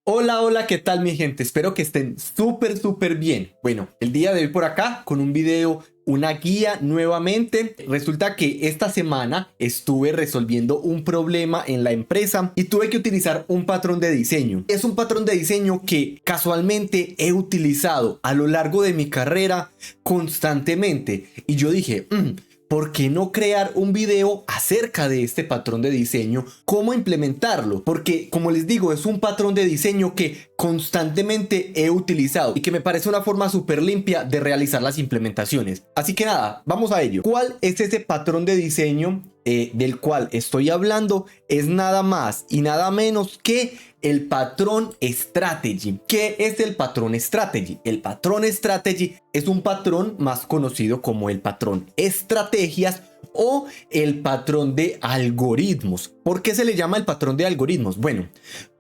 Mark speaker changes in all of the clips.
Speaker 1: Hola, hola, ¿qué tal mi gente? Espero que estén súper bien. Bueno, el día de hoy por acá con un video, una guía nuevamente. Resulta que esta semana estuve resolviendo un problema en la empresa y tuve que utilizar un patrón de diseño. Es un patrón de diseño que casualmente he utilizado a lo largo de mi carrera constantemente. Y yo dije, ¿por qué no crear un video acerca de este patrón de diseño? ¿Cómo implementarlo? Porque, como les digo, es un patrón de diseño que constantemente he utilizado y que me parece una forma súper limpia de realizar las implementaciones. Así que nada, vamos a ello. ¿Cuál es ese patrón de diseño del cual estoy hablando? Es nada más y nada menos que el patrón strategy. ¿Qué es el patrón strategy? El patrón strategy es un patrón más conocido como el patrón estrategias o el patrón de algoritmos. ¿Por qué se le llama el patrón de algoritmos? Bueno,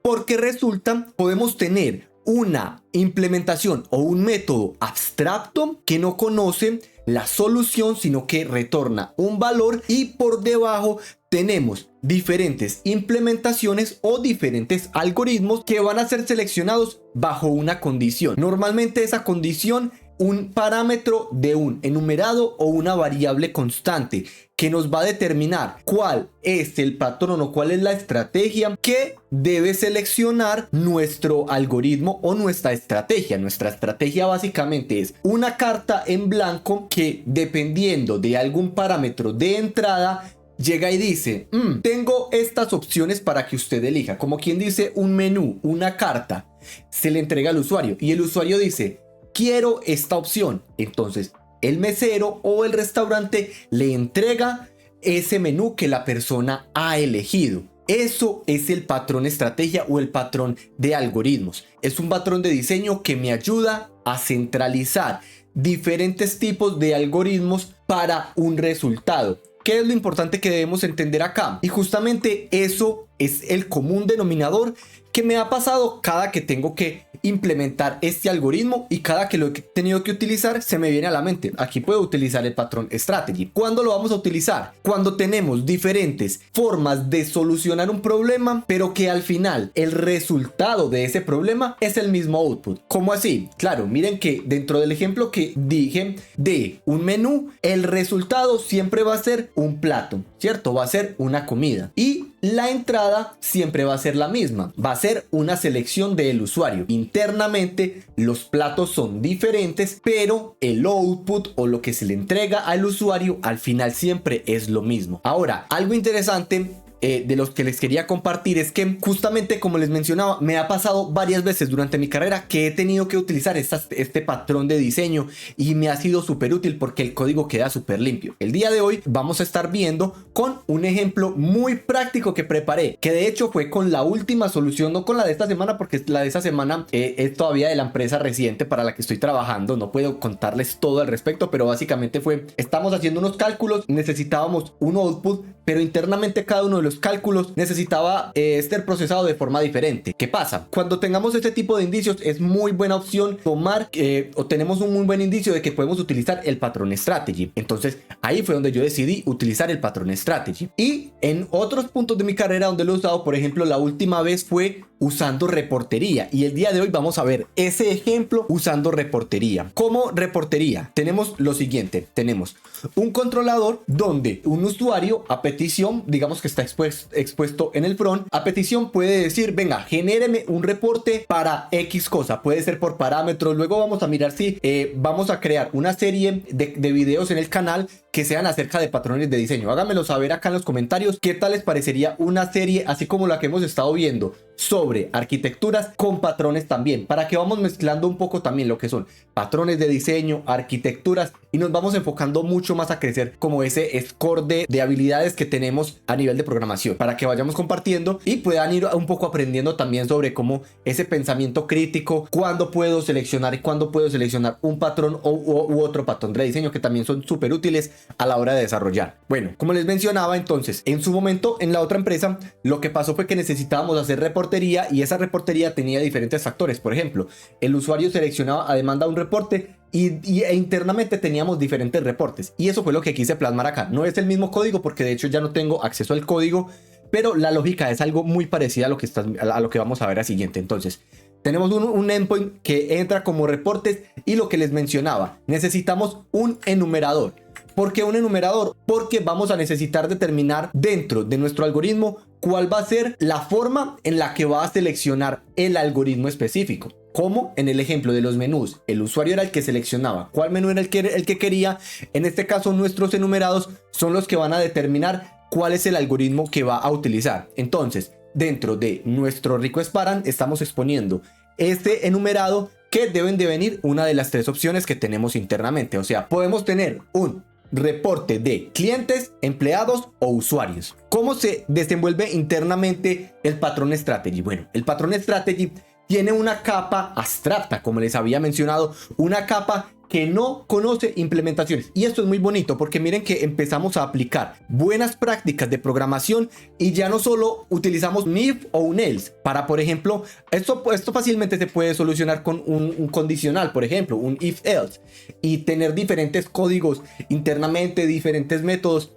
Speaker 1: porque resulta, podemos tener una implementación o un método abstracto que no conoce la solución, sino que retorna un valor, y por debajo tenemos diferentes implementaciones o diferentes algoritmos que van a ser seleccionados bajo una condición. Normalmente esa condición, un parámetro de un enumerado o una variable constante que nos va a determinar cuál es el patrón o cuál es la estrategia que debe seleccionar nuestro algoritmo o nuestra estrategia. Nuestra estrategia básicamente es una carta en blanco que, dependiendo de algún parámetro de entrada, llega y dice, tengo estas opciones para que usted elija. Como quien dice, un menú, una carta, se le entrega al usuario y el usuario dice, quiero esta opción. Entonces el mesero o el restaurante le entrega ese menú que la persona ha elegido. Eso es el patrón estrategia o el patrón de algoritmos. Es un patrón de diseño que me ayuda a centralizar diferentes tipos de algoritmos para un resultado. ¿Qué es lo importante que debemos entender acá? Y justamente eso es el común denominador que me ha pasado cada que tengo que implementar este algoritmo, y cada que lo he tenido que utilizar se me viene a la mente. Aquí puedo utilizar el patrón strategy. ¿Cuándo lo vamos a utilizar? Cuando tenemos diferentes formas de solucionar un problema, pero que al final el resultado de ese problema es el mismo output. ¿Cómo así? Claro, miren que dentro del ejemplo que dije de un menú, el resultado siempre va a ser un plato, ¿cierto? Va a ser una comida, y la entrada siempre va a ser la misma, va a ser una selección del usuario. Internamente los platos son diferentes, pero el output o lo que se le entrega al usuario al final siempre es lo mismo. Ahora, algo interesante de los que les quería compartir es que, justamente como les mencionaba, me ha pasado varias veces durante mi carrera que he tenido que utilizar este patrón de diseño, y me ha sido súper útil porque el código queda súper limpio. El día de hoy vamos a estar viendo con un ejemplo muy práctico que preparé, que de hecho fue con la última solución, no con la de esta semana, porque la de esta semana es todavía de la empresa reciente para la que estoy trabajando. No puedo contarles todo al respecto, pero básicamente fue, estamos haciendo unos cálculos, necesitábamos un output, pero internamente cada uno de los cálculos necesitaba ser procesado de forma diferente. ¿Qué pasa? Cuando tengamos este tipo de indicios, es muy buena opción tomar o tenemos un muy buen indicio de que podemos utilizar el patrón strategy. Entonces ahí fue donde yo decidí utilizar el patrón strategy. Y en otros puntos de mi carrera donde lo he usado, por ejemplo, la última vez fue usando reportería, y el día de hoy vamos a ver ese ejemplo usando reportería. Como reportería tenemos lo siguiente: tenemos un controlador donde un usuario, a petición, digamos que está expuesto en el front, a petición puede decir, venga, genéreme un reporte para X cosa, puede ser por parámetros. Luego vamos a mirar si vamos a crear una serie de videos en el canal que sean acerca de patrones de diseño. Háganmelo saber acá en los comentarios qué tal les parecería una serie así como la que hemos estado viendo sobre arquitecturas, con patrones también, para que vamos mezclando un poco también lo que son patrones de diseño, arquitecturas, y nos vamos enfocando mucho más a crecer como ese score de habilidades que tenemos a nivel de programación, para que vayamos compartiendo y puedan ir un poco aprendiendo también sobre cómo ese pensamiento crítico, cuándo puedo seleccionar y cuándo puedo seleccionar un patrón u otro patrón de diseño, que también son súper útiles a la hora de desarrollar. Bueno, como les mencionaba, entonces en su momento en la otra empresa lo que pasó fue que necesitábamos hacer reportería, y esa reportería tenía diferentes factores. Por ejemplo, el usuario seleccionaba a demanda un reporte e internamente teníamos diferentes reportes, y eso fue lo que quise plasmar acá. No es el mismo código porque de hecho ya no tengo acceso al código, pero la lógica es algo muy parecida a lo que vamos a ver a siguiente. Entonces, tenemos un endpoint que entra como reportes y lo que les mencionaba, necesitamos un enumerador. ¿Por qué un enumerador? Porque vamos a necesitar determinar dentro de nuestro algoritmo cuál va a ser la forma en la que va a seleccionar el algoritmo específico. Como en el ejemplo de los menús, el usuario era el que seleccionaba cuál menú era el que quería. En este caso, nuestros enumerados son los que van a determinar cuál es el algoritmo que va a utilizar. Entonces, dentro de nuestro request parent estamos exponiendo este enumerado que deben de venir una de las tres opciones que tenemos internamente. O sea, podemos tener un reporte de clientes, empleados o usuarios. ¿Cómo se desenvuelve internamente el patrón strategy? Bueno, el patrón strategy tiene una capa abstracta, como les había mencionado, una capa que no conoce implementaciones. Y esto es muy bonito porque miren que empezamos a aplicar buenas prácticas de programación y ya no solo utilizamos un if o un else para, por ejemplo, esto fácilmente se puede solucionar con un condicional, por ejemplo, un if else, y tener diferentes códigos internamente, diferentes métodos.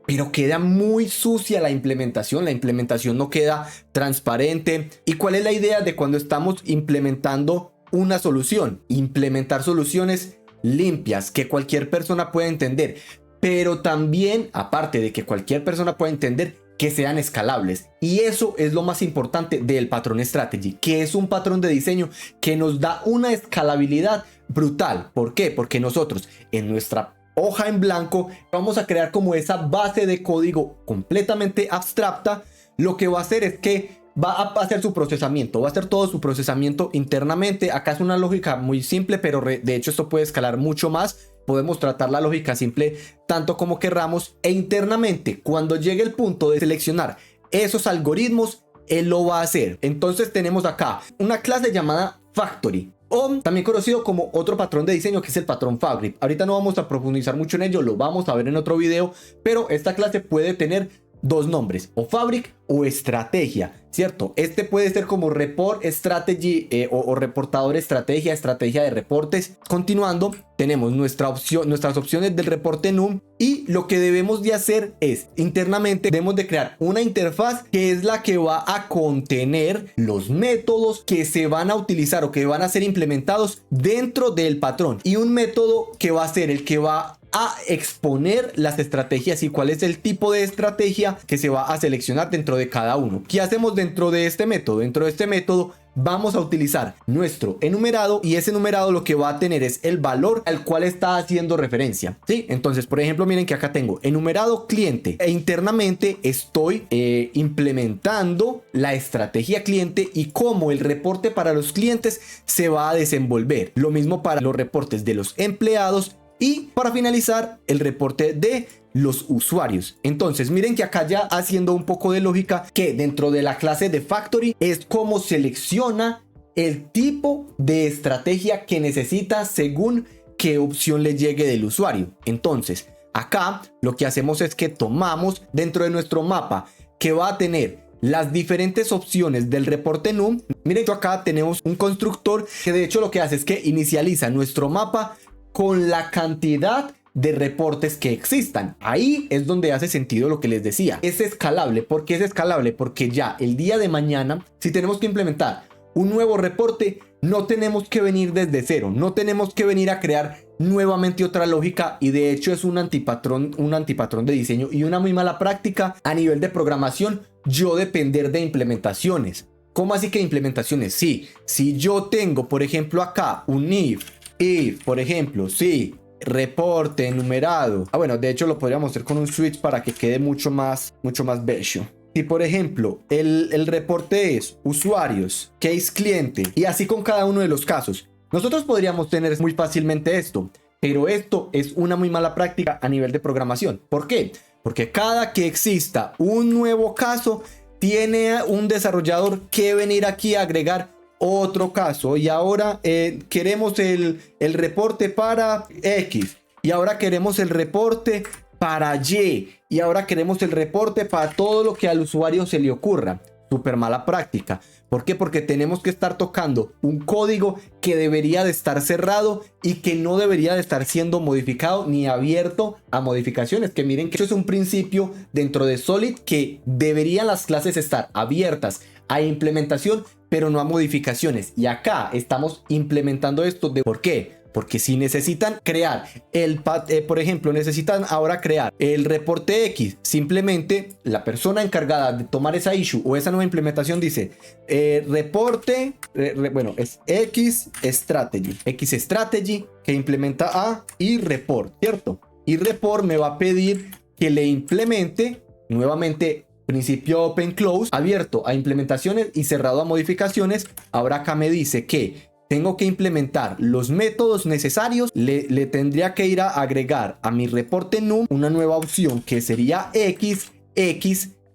Speaker 1: Pero queda muy sucia la implementación no queda transparente. ¿Y cuál es la idea de cuando estamos implementando una solución? Implementar soluciones limpias que cualquier persona pueda entender, pero también, aparte de que cualquier persona pueda entender, que sean escalables. Y eso es lo más importante del patrón strategy, que es un patrón de diseño que nos da una escalabilidad brutal. ¿Por qué? Porque nosotros en nuestra hoja en blanco vamos a crear como esa base de código completamente abstracta. Lo que va a hacer es que va a hacer su procesamiento, va a hacer todo su procesamiento internamente. Acá es una lógica muy simple, pero de hecho esto puede escalar mucho más. Podemos tratar la lógica simple tanto como querramos, e internamente cuando llegue el punto de seleccionar esos algoritmos, él lo va a hacer. Entonces tenemos acá una clase llamada Factory, o también conocido como otro patrón de diseño, que es el patrón Fabric. Ahorita no vamos a profundizar mucho en ello, lo vamos a ver en otro video, pero esta clase puede tener dos nombres, o Fabric o Estrategia, ¿cierto? Este puede ser como Report Strategy o reportador estrategia de reportes. Continuando, tenemos nuestras opciones del reporte num, y lo que debemos de hacer es, internamente debemos de crear una interfaz que es la que va a contener los métodos que se van a utilizar o que van a ser implementados dentro del patrón, y un método que va a ser el que va a exponer las estrategias y cuál es el tipo de estrategia que se va a seleccionar dentro de cada uno. ¿Qué hacemos dentro de este método? Dentro de este método vamos a utilizar nuestro enumerado, y ese enumerado lo que va a tener es el valor al cual está haciendo referencia, ¿sí? Entonces, por ejemplo, miren que acá tengo enumerado cliente, e internamente estoy implementando la estrategia cliente y cómo el reporte para los clientes se va a desenvolver. Lo mismo para los reportes de los empleados, y para finalizar el reporte de los usuarios. Entonces miren que acá, ya haciendo un poco de lógica, que dentro de la clase de Factory es como selecciona el tipo de estrategia que necesita según qué opción le llegue del usuario. Entonces acá lo que hacemos es que tomamos dentro de nuestro mapa que va a tener las diferentes opciones del reporte num. Miren que acá tenemos un constructor que de hecho lo que hace es que inicializa nuestro mapa con la cantidad de reportes que existan. Ahí es donde hace sentido lo que les decía. Es escalable. ¿Por qué es escalable? Porque ya el día de mañana, si tenemos que implementar un nuevo reporte, no tenemos que venir desde cero. No tenemos que venir a crear nuevamente otra lógica, y de hecho es un antipatrón de diseño y una muy mala práctica a nivel de programación, yo depender de implementaciones. ¿Cómo así que implementaciones? Sí, si yo tengo, por ejemplo, acá un if, por ejemplo, sí, reporte enumerado. Bueno, de hecho lo podríamos hacer con un switch para que quede mucho más bello. Si por ejemplo el reporte es usuarios, case cliente, y así con cada uno de los casos, nosotros podríamos tener muy fácilmente esto. Pero esto es una muy mala práctica a nivel de programación. ¿Por qué? Porque cada que exista un nuevo caso, tiene un desarrollador que venir aquí a agregar otro caso, y ahora queremos el reporte para X, y ahora queremos el reporte para Y, y ahora queremos el reporte para todo lo que al usuario se le ocurra. súper mala práctica. ¿Por qué? Porque tenemos que estar tocando un código que debería de estar cerrado y que no debería de estar siendo modificado ni abierto a modificaciones. Que miren que eso es un principio dentro de Solid, que deberían las clases estar abiertas a implementación, pero no a modificaciones. Y acá estamos implementando esto. ¿Por qué? Porque si necesitan crear por ejemplo, necesitan ahora crear el reporte X, simplemente la persona encargada de tomar esa issue o esa nueva implementación dice reporte, bueno, es X strategy que implementa a y report, ¿cierto? Y report me va a pedir que le implemente nuevamente principio open close, abierto a implementaciones y cerrado a modificaciones. Ahora acá me dice que tengo que implementar los métodos necesarios. Le tendría que ir a agregar a mi reporte num una nueva opción que sería X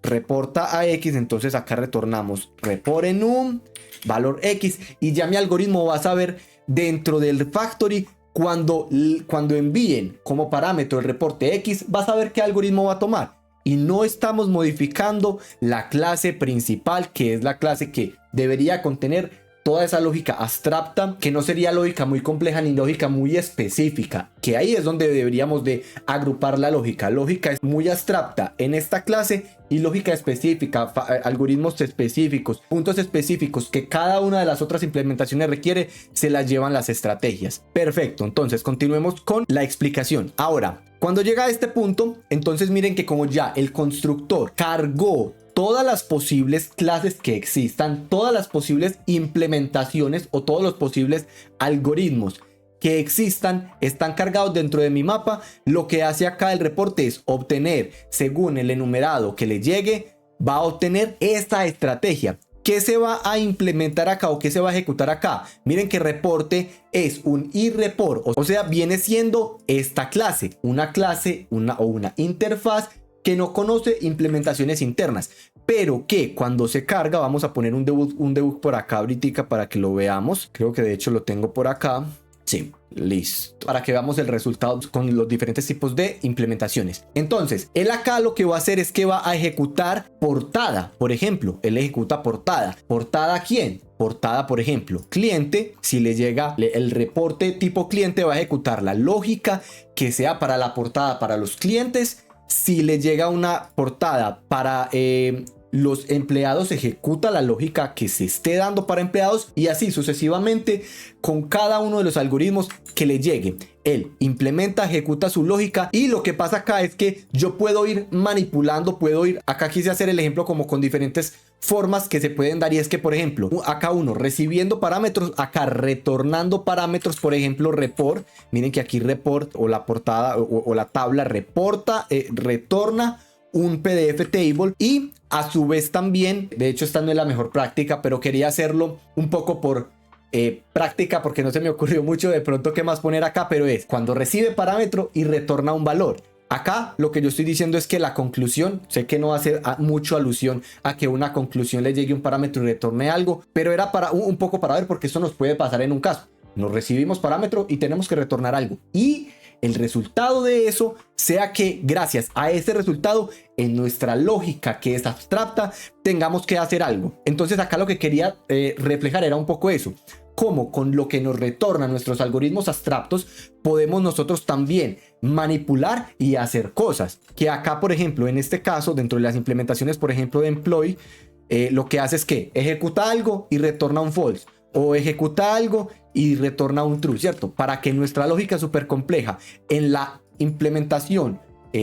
Speaker 1: reporta a X. Entonces acá retornamos report en num valor X y ya mi algoritmo va a saber dentro del factory cuando envíen como parámetro el reporte X, va a saber qué algoritmo va a tomar. Y no estamos modificando la clase principal, que es la clase que debería contener toda esa lógica abstracta, que no sería lógica muy compleja ni lógica muy específica, que ahí es donde deberíamos de agrupar la lógica. Lógica es muy abstracta en esta clase y lógica específica, algoritmos específicos, puntos específicos que cada una de las otras implementaciones requiere, se las llevan las estrategias. Perfecto, entonces continuemos con la explicación. Ahora, cuando llega a este punto, entonces miren que como ya el constructor cargó todas las posibles clases que existan, todas las posibles implementaciones o todos los posibles algoritmos que existan están cargados dentro de mi mapa, lo que hace acá el reporte es obtener, según el enumerado que le llegue, va a obtener esta estrategia. ¿Qué se va a implementar acá o qué se va a ejecutar acá? Miren que reporte es un irreport, o sea, viene siendo esta clase, una interfaz que no conoce implementaciones internas, pero que cuando se carga, vamos a poner un debug por acá ahorita para que lo veamos. Creo que de hecho lo tengo por acá. Sí, listo. Para que veamos el resultado con los diferentes tipos de implementaciones. Entonces, él acá lo que va a hacer es que va a ejecutar portada. Por ejemplo, él ejecuta portada. ¿Portada a quién? Portada, por ejemplo, cliente. Si le llega el reporte tipo cliente, va a ejecutar la lógica que sea para la portada para los clientes. Si le llega una portada para los empleados, ejecuta la lógica que se esté dando para empleados y así sucesivamente con cada uno de los algoritmos que le llegue. Él implementa, ejecuta su lógica y lo que pasa acá es que yo puedo ir manipulando, acá quise hacer el ejemplo como con diferentes formas que se pueden dar y es que por ejemplo acá uno recibiendo parámetros, acá retornando parámetros, por ejemplo report, miren que aquí report o la portada o la tabla retorna un PDF table y a su vez también, de hecho esta no es la mejor práctica, pero quería hacerlo un poco por práctica porque no se me ocurrió mucho de pronto qué más poner acá, pero es cuando recibe parámetro y retorna un valor. Acá lo que yo estoy diciendo es que la conclusión, sé que no va a hacer mucho alusión a que una conclusión le llegue un parámetro y retorne algo, pero era para un poco para ver porque eso nos puede pasar en un caso. Nos recibimos parámetro y tenemos que retornar algo y el resultado de eso sea que gracias a ese resultado en nuestra lógica que es abstracta tengamos que hacer algo. Entonces acá lo que quería reflejar era un poco eso, cómo con lo que nos retornan nuestros algoritmos abstractos podemos nosotros también manipular y hacer cosas. Que acá por ejemplo en este caso dentro de las implementaciones por ejemplo de employee lo que hace es que ejecuta algo y retorna un false, o ejecuta algo y retorna un true, ¿cierto? Para que nuestra lógica súper compleja en la implementación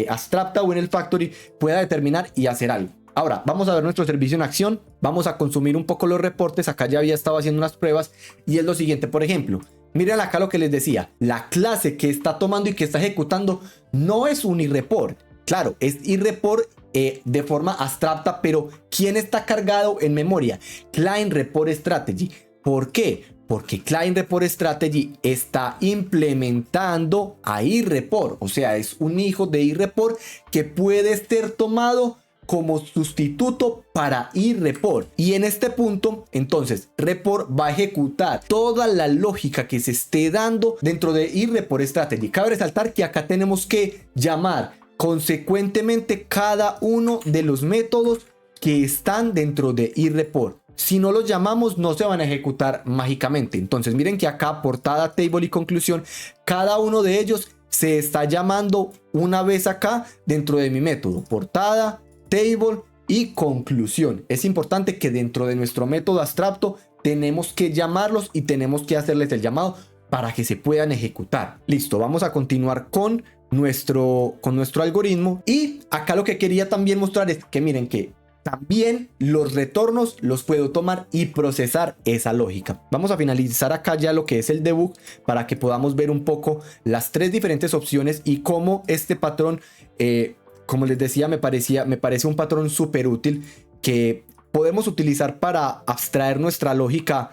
Speaker 1: abstracta o en el factory pueda determinar y hacer algo. Ahora, vamos a ver nuestro servicio en acción. Vamos a consumir un poco los reportes. Acá ya había estado haciendo unas pruebas y es lo siguiente, por ejemplo. Miren acá lo que les decía. La clase que está tomando y que está ejecutando no es un irreport. Claro, es irreport de forma abstracta, pero ¿quién está cargado en memoria? Client Report Strategy. ¿Por qué? Porque Client Report Strategy está implementando a irreport, o sea, es un hijo de irreport que puede ser tomado como sustituto para irreport. Y en este punto, entonces, report va a ejecutar toda la lógica que se esté dando dentro de irreport Strategy. Cabe resaltar que acá tenemos que llamar consecuentemente cada uno de los métodos que están dentro de eReport. Si no los llamamos, no se van a ejecutar mágicamente. Entonces miren que acá portada, table y conclusión, cada uno de ellos se está llamando una vez acá dentro de mi método. Portada, table y conclusión. Es importante que dentro de nuestro método abstracto tenemos que llamarlos y tenemos que hacerles el llamado para que se puedan ejecutar. Listo, vamos a continuar con nuestro algoritmo. Y acá lo que quería también mostrar es que miren que también los retornos los puedo tomar y procesar esa lógica. Vamos a finalizar acá ya lo que es el debug para que podamos ver un poco las tres diferentes opciones y cómo este patrón, como les decía, me parece un patrón súper útil que podemos utilizar para abstraer nuestra lógica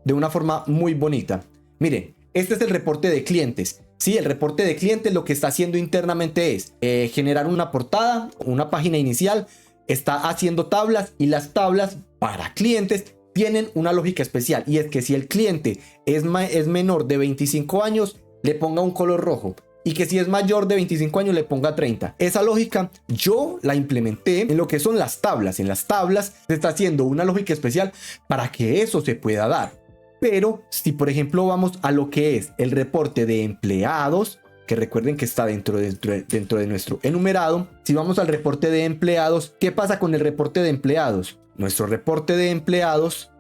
Speaker 1: de una forma muy bonita. Miren, este es el reporte de clientes. Sí, el reporte de clientes lo que está haciendo internamente es generar una portada, una página inicial. Está haciendo tablas y las tablas para clientes tienen una lógica especial, y es que si el cliente es menor de 25 años le ponga un color rojo, y que si es mayor de 25 años le ponga 30. Esa lógica yo la implementé en lo que son las tablas. En las tablas se está haciendo una lógica especial para que eso se pueda dar. Pero si por ejemplo vamos a lo que es el reporte de empleados, que recuerden que está dentro de nuestro enumerado. Si vamos al reporte de empleados, ¿qué pasa con el reporte de empleados? Nuestro reporte de empleados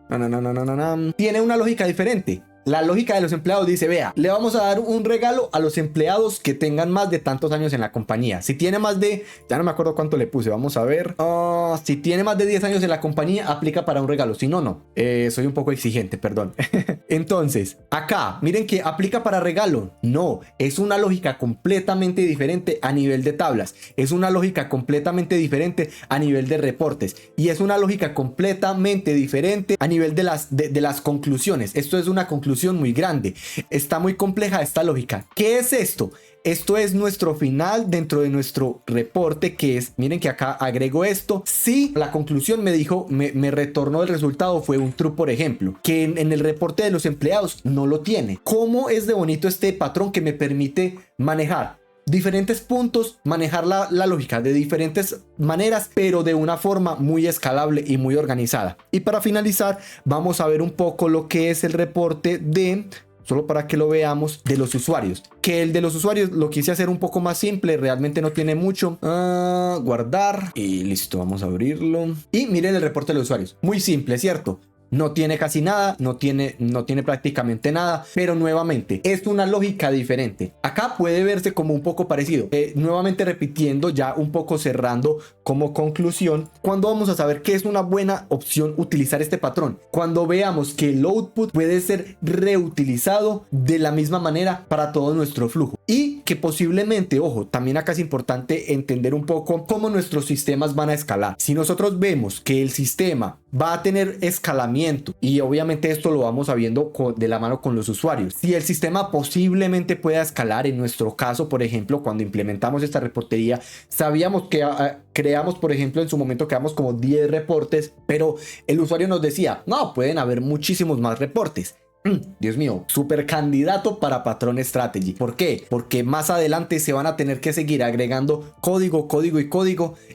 Speaker 1: tiene una lógica diferente. La lógica de los empleados dice, vea, le vamos a dar un regalo a los empleados que tengan más de tantos años en la compañía. Si tiene más de, ya no me acuerdo cuánto le puse, vamos a ver. Si tiene más de 10 años en la compañía, aplica para un regalo. Si no, no. Soy un poco exigente, perdón. Entonces, acá, miren que aplica para regalo. No, es una lógica completamente diferente a nivel de tablas. Es una lógica completamente diferente a nivel de reportes. Y es una lógica completamente diferente a nivel de las conclusiones. Esto es una conclusión muy grande. Está muy compleja esta lógica. ¿Qué es esto? Esto es nuestro final dentro de nuestro reporte, que es, miren que acá agrego esto. Si la conclusión me retornó el resultado fue un true, por ejemplo, que en el reporte de los empleados no lo tiene. ¿Cómo es de bonito este patrón que me permite manejar diferentes puntos, manejar la lógica de diferentes maneras, pero de una forma muy escalable y muy organizada? Y para finalizar, vamos a ver un poco lo que es el reporte de, solo para que lo veamos, de los usuarios. Que el de los usuarios lo quise hacer un poco más simple, realmente no tiene mucho. Guardar y listo, vamos a abrirlo. Y miren el reporte de los usuarios, muy simple, ¿cierto? No tiene casi nada, no tiene prácticamente nada, pero nuevamente es una lógica diferente. Acá puede verse como un poco parecido. Nuevamente repitiendo, ya un poco cerrando como conclusión, ¿cuándo vamos a saber que es una buena opción utilizar este patrón? Cuando veamos que el output puede ser reutilizado de la misma manera para todo nuestro flujo. Y que posiblemente, ojo, también acá es importante entender un poco cómo nuestros sistemas van a escalar. Si nosotros vemos que el sistema va a tener escalamiento, y obviamente esto lo vamos sabiendo de la mano con los usuarios, si el sistema posiblemente pueda escalar, en nuestro caso, por ejemplo, cuando implementamos esta reportería, sabíamos que creamos, por ejemplo, en su momento creamos como 10 reportes, pero el usuario nos decía, no, pueden haber muchísimos más reportes. Dios mío, súper candidato para Patrón Strategy. ¿Por qué? Porque más adelante se van a tener que seguir agregando código,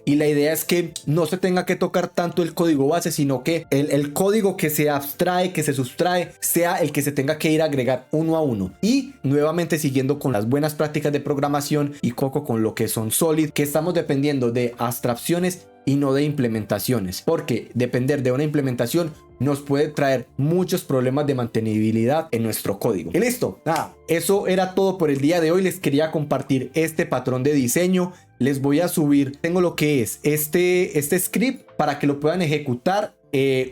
Speaker 1: y la idea es que no se tenga que tocar tanto el código base, sino que el código que se abstrae, que se sustrae, sea el que se tenga que ir a agregar uno a uno. Y nuevamente siguiendo con las buenas prácticas de programación y Coco con lo que son Solid, que estamos dependiendo de abstracciones y no de implementaciones, porque depender de una implementación nos puede traer muchos problemas de mantenibilidad en nuestro código. Y listo, eso era todo por el día de hoy. Les quería compartir este patrón de diseño. Les voy a subir, tengo lo que es este script para que lo puedan ejecutar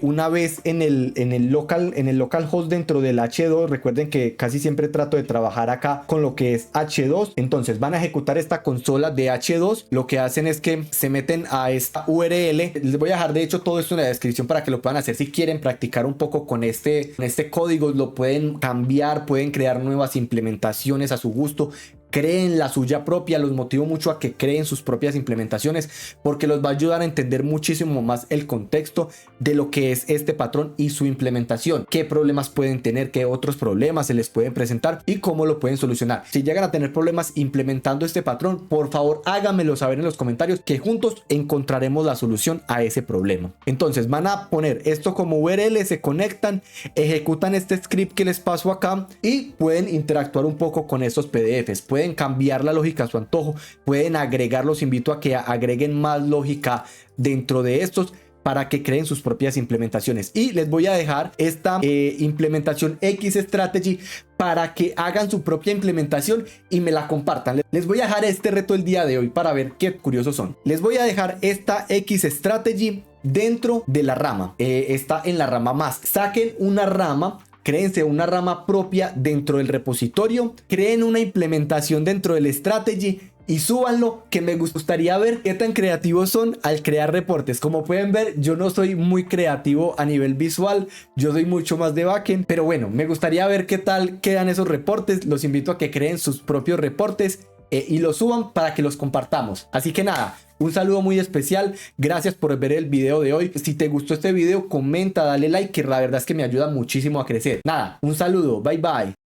Speaker 1: una vez en el localhost dentro del H2. Recuerden que casi siempre trato de trabajar acá con lo que es H2. Entonces van a ejecutar esta consola de H2. Lo que hacen es que se meten a esta URL. Les voy a dejar de hecho todo esto en la descripción para que lo puedan hacer. Si quieren practicar un poco con este código, lo pueden cambiar, pueden crear nuevas implementaciones a su gusto. creen la suya propia. Los motivo mucho a que creen sus propias implementaciones, porque los va a ayudar a entender muchísimo más el contexto de lo que es este patrón y su implementación, qué problemas pueden tener, qué otros problemas se les pueden presentar y cómo lo pueden solucionar. Si llegan a tener problemas implementando este patrón, por favor háganmelo saber en los comentarios, que juntos encontraremos la solución a ese problema. Entonces van a poner esto como URL, se conectan, ejecutan este script que les paso acá y pueden interactuar un poco con estos PDFs, pueden cambiar la lógica a su antojo, pueden agregar, los invito a que agreguen más lógica dentro de estos para que creen sus propias implementaciones. Y les voy a dejar esta implementación X-Strategy para que hagan su propia implementación y me la compartan. Les voy a dejar este reto el día de hoy para ver qué curiosos son. Les voy a dejar esta X-Strategy dentro de la rama. Está en la rama más. Saquen una rama, créense una rama propia dentro del repositorio, creen una implementación dentro del strategy y súbanlo, que me gustaría ver qué tan creativos son al crear reportes. Como pueden ver, yo no soy muy creativo a nivel visual, yo soy mucho más de backend, pero bueno, me gustaría ver qué tal quedan esos reportes. Los invito a que creen sus propios reportes y los suban para que los compartamos. Así que nada, un saludo muy especial, gracias por ver el video de hoy. Si te gustó este video, comenta, dale like, que la verdad es que me ayuda muchísimo a crecer. Nada, un saludo, bye bye.